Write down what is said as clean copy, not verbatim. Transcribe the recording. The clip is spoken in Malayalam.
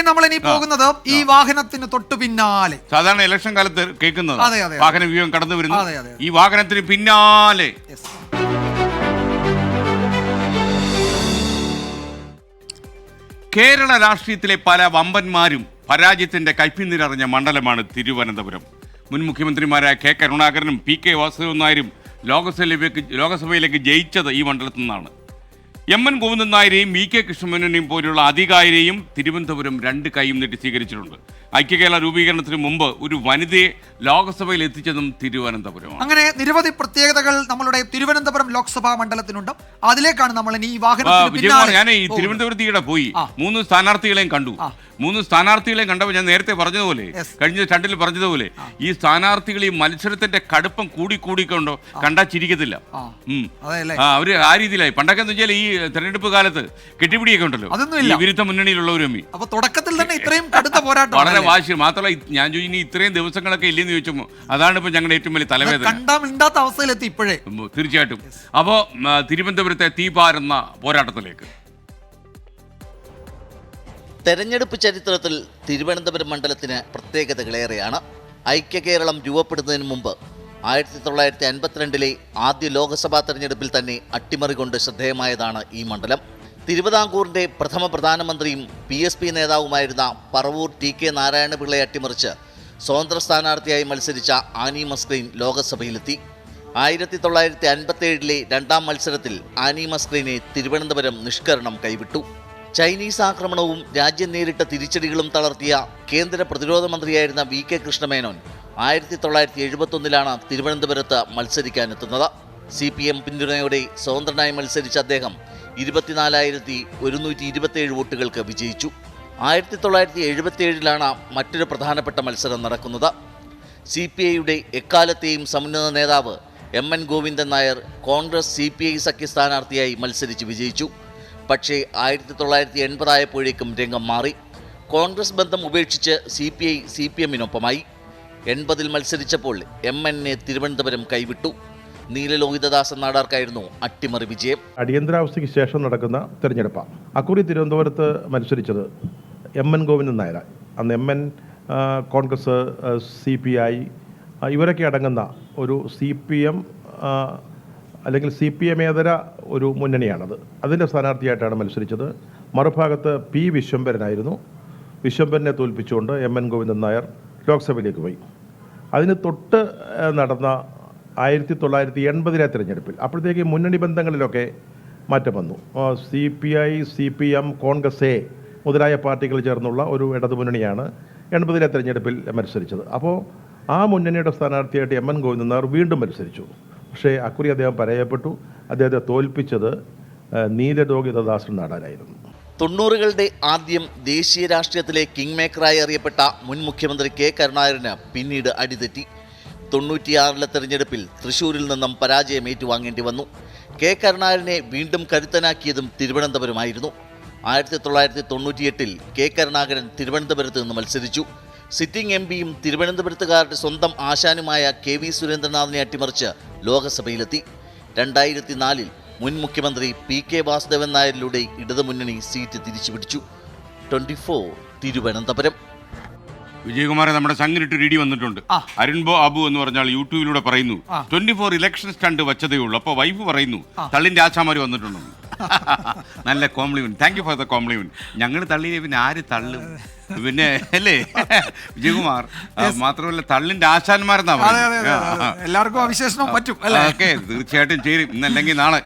നമ്മൾ ഇനി പോകുന്നത് ഈ വാഹനത്തിന് തൊട്ടു പിന്നാലെ. സാധാരണ ഇലക്ഷൻ കാലത്ത് കേൾക്കുന്നത് അതെ. വാഹന വ്യൂഹം കടന്നു വരുന്നു, ഈ വാഹനത്തിന് പിന്നാലെ. കേരള രാഷ്ട്രീയത്തിലെ പല വമ്പന്മാരും പരാജയത്തിന്റെ കൈപ്പിന്നിരറിഞ്ഞ മണ്ഡലമാണ് തിരുവനന്തപുരം. മുൻ മുഖ്യമന്ത്രിമാരായ കെ കരുണാകരനും പി കെ വാസുദേവൻ നായരും ലോകസഭയിലേക്ക് ജയിച്ചത് ഈ മണ്ഡലത്തിൽ നിന്നാണ്. എം.എൻ. ഗോവിന്ദൻ നായരെയും വി കെ കൃഷ്ണമേനോനെയും പോലുള്ള അധികാരിയെയും തിരുവനന്തപുരം രണ്ട് കൈയും നീട്ടി സ്വീകരിച്ചിട്ടുണ്ട്. ഐക്യകേരള രൂപീകരണത്തിന് മുമ്പ് ഒരു വനിതയെ ലോകസഭയിൽ എത്തിച്ചതും തിരുവനന്തപുരമാണ്. അങ്ങനെ നിരവധി പ്രത്യേകതകൾ നമ്മളുടെ തിരുവനന്തപുരം ലോക്സഭാ മണ്ഡലത്തിനുണ്ട്. അതിലേക്കാണ് നമ്മൾ ഇനി ഞാൻ ഈ തിരുവനന്തപുരത്ത് പോയി 3 സ്ഥാനാർത്ഥികളെയും കണ്ടു. 3 സ്ഥാനാർത്ഥികളെയും കണ്ടപ്പോൾ ഞാൻ നേരത്തെ പറഞ്ഞതുപോലെ, കഴിഞ്ഞ സ്റ്റണ്ടിൽ പറഞ്ഞതുപോലെ, ഈ സ്ഥാനാർത്ഥികൾ ഈ മത്സരത്തിന്റെ കടുപ്പം കൂടിക്കൊണ്ടോ കണ്ടാ ചിരിക്കത്തില്ല. അവര് ആ രീതിയിലായി. പണ്ടൊക്കെ എന്ന് വെച്ചാൽ ഈ തെരഞ്ഞെടുപ്പ് കാലത്ത് കെട്ടിപ്പിടിയൊക്കെ ഉണ്ടല്ലോ ഈ വിരുദ്ധ മുന്നണിയിലുള്ളവരും. അപ്പൊ തുടക്കത്തിൽ തന്നെ ഇത്രയും കടുത്ത പോരാട്ടം, വളരെ വാശി. മാത്രമല്ല ഞാൻ ചോദിച്ചു ഇത്രയും ദിവസങ്ങളൊക്കെ ഇല്ലെന്ന് ചോദിച്ചപ്പോൾ അതാണ് ഇപ്പൊ ഞങ്ങളുടെ ഏറ്റവും വലിയ തലവേദന. കണ്ടാമിണ്ടാത്ത അവസ്ഥയിലെത്തി ഇപ്പോഴേ. തീർച്ചയായിട്ടും. അപ്പോ തിരുവനന്തപുരത്തെ തീപാറുന്ന പോരാട്ടത്തിലേക്ക്. തെരഞ്ഞെടുപ്പ് ചരിത്രത്തിൽ തിരുവനന്തപുരം മണ്ഡലത്തിന് പ്രത്യേകതകളേറെയാണ്. ഐക്യകേരളം രൂപപ്പെടുന്നതിന് മുമ്പ് 1952 ആദ്യ ലോക്സഭാ തെരഞ്ഞെടുപ്പിൽ തന്നെ അട്ടിമറി കൊണ്ട് ശ്രദ്ധേയമായതാണ് ഈ മണ്ഡലം. തിരുവിതാംകൂറിൻ്റെ പ്രഥമ പ്രധാനമന്ത്രിയും PSP നേതാവുമായിരുന്ന പറവൂർ TK നാരായണപിള്ളയെ അട്ടിമറിച്ച് സ്വതന്ത്ര സ്ഥാനാർത്ഥിയായി മത്സരിച്ച ആനി മസ്ക്രീൻ ലോകസഭയിലെത്തി. 1957 രണ്ടാം മത്സരത്തിൽ ആനി മസ്ക്രീനെ തിരുവനന്തപുരം നിഷ്കരണം കൈവിട്ടു. ചൈനീസ് ആക്രമണവും രാജ്യം നേരിട്ട തിരിച്ചടികളും തളർത്തിയ കേന്ദ്ര പ്രതിരോധ മന്ത്രിയായിരുന്ന വി കെ കൃഷ്ണമേനോൻ 1971 തിരുവനന്തപുരത്ത് മത്സരിക്കാനെത്തുന്നത്. CPM പിന്തുണയോടെ സ്വതന്ത്രനായി മത്സരിച്ച അദ്ദേഹം 24,127 വോട്ടുകൾക്ക് വിജയിച്ചു. 1977 മറ്റൊരു പ്രധാനപ്പെട്ട മത്സരം നടക്കുന്നത്. CPIയുടെ എക്കാലത്തെയും സമുന്നത നേതാവ് M.N. ഗോവിന്ദൻ നായർ കോൺഗ്രസ് CPI സഖ്യ സ്ഥാനാർത്ഥിയായി മത്സരിച്ച് വിജയിച്ചു. പക്ഷേ 1980 ആയപ്പോഴേക്കും രംഗം മാറി. കോൺഗ്രസ് ബന്ധം ഉപേക്ഷിച്ച് CPI CPM-നൊപ്പമായി. 80 മത്സരിച്ചപ്പോൾ M.N.നെ തിരുവനന്തപുരം കൈവിട്ടു. നീലലോഹിതദാസൻ നാടാർക്കായിരുന്നു അട്ടിമറി വിജയം. അടിയന്തരാവസ്ഥയ്ക്ക് ശേഷം നടക്കുന്ന തെരഞ്ഞെടുപ്പാണ്. അക്കുറി തിരുവനന്തപുരത്ത് മത്സരിച്ചത് M.N. ഗോവിന്ദൻ നായർ. അന്ന് M.N. കോൺഗ്രസ് CPI ഇവരൊക്കെ അടങ്ങുന്ന ഒരു CPM അല്ലെങ്കിൽ CPM-ഏതര ഒരു മുന്നണിയാണത്. അതിൻ്റെ സ്ഥാനാർത്ഥിയായിട്ടാണ് മത്സരിച്ചത്. മറുഭാഗത്ത് P. വിശ്വംഭരനായിരുന്നു. വിശ്വംഭരനെ തോൽപ്പിച്ചുകൊണ്ട് M.N. ഗോവിന്ദൻ നായർ ലോക്സഭയിലേക്ക് പോയി. അതിന് തൊട്ട് നടന്ന 1980 തിരഞ്ഞെടുപ്പിൽ അപ്പോഴത്തേക്ക് മുന്നണി ബന്ധങ്ങളിലൊക്കെ മാറ്റം വന്നു. CPI CPM കോൺഗ്രസ് A മുതലായ പാർട്ടികൾ ചേർന്നുള്ള ഒരു ഇടതുമുന്നണിയാണ് 80 തിരഞ്ഞെടുപ്പിൽ മത്സരിച്ചത്. അപ്പോൾ ആ മുന്നണിയുടെ സ്ഥാനാർത്ഥിയായിട്ട് M.N. ഗോവിന്ദൻ നായർ വീണ്ടും മത്സരിച്ചു. പക്ഷേ അക്കുറി അദ്ദേഹം പരാജയപ്പെട്ടു. അദ്ദേഹത്തെ തോൽപ്പിച്ചത് നീലലോഹിതദാസൻ നാടാരായിരുന്നു. 90കളുടെ ആദ്യം ദേശീയ രാഷ്ട്രീയത്തിലെ കിങ് മേക്കറായി അറിയപ്പെട്ട മുൻ മുഖ്യമന്ത്രി കെ കരുണാകരന് പിന്നീട് അടിതെറ്റി. 96 തെരഞ്ഞെടുപ്പിൽ തൃശ്ശൂരിൽ നിന്നും പരാജയം ഏറ്റുവാങ്ങേണ്ടി വന്നു. കെ കരുണാകരനെ വീണ്ടും കരുത്തനാക്കിയതും തിരുവനന്തപുരമായിരുന്നു. 1998 കെ കരുണാകരൻ തിരുവനന്തപുരത്ത് നിന്ന് മത്സരിച്ചു. സിറ്റിംഗ് MP-യും തിരുവനന്തപുരത്തുകാരുടെ സ്വന്തം ആശാനുമായ KV സുരേന്ദ്രനാഥിനെ അട്ടിമറിച്ച് ലോകസഭയിലെത്തി. 2004 മുൻ മുഖ്യമന്ത്രി PK വാസുദേവൻ നായരിലൂടെ ഇടതുമുന്നണി സീറ്റ് തിരിച്ചുപിടിച്ചു. 24 തിരുവനന്തപുരം. വിജയകുമാരെ, നമ്മുടെ സംഘിട്ട് റെഡി വന്നിട്ടുണ്ട്. അരുൺബോ അബു എന്ന് പറഞ്ഞാൽ യൂട്യൂബിലൂടെ പറയുന്നു 24 ഇലക്ഷൻ സ്റ്റണ്ട് വച്ചതേ ഉള്ളൂ. അപ്പോൾ വൈഫ് പറയുന്നു തള്ളിൻ്റെ ആശാമാർ വന്നിട്ടുണ്ടെന്ന്. നല്ല compliment. Thank you for the compliment. ഞങ്ങൾ തള്ളിയെ പിന്നെ ആര് തള്ളും? പിന്നെ അല്ലേ വിജയകുമാർ? മാത്രമല്ല തള്ളിൻ്റെ ആശാന്മാരെന്നാ പറയുന്നത്. എല്ലാവർക്കും അവിശേഷണം പറ്റും. തീർച്ചയായിട്ടും ചേരും, ഇന്നല്ലെങ്കിൽ നാളെ.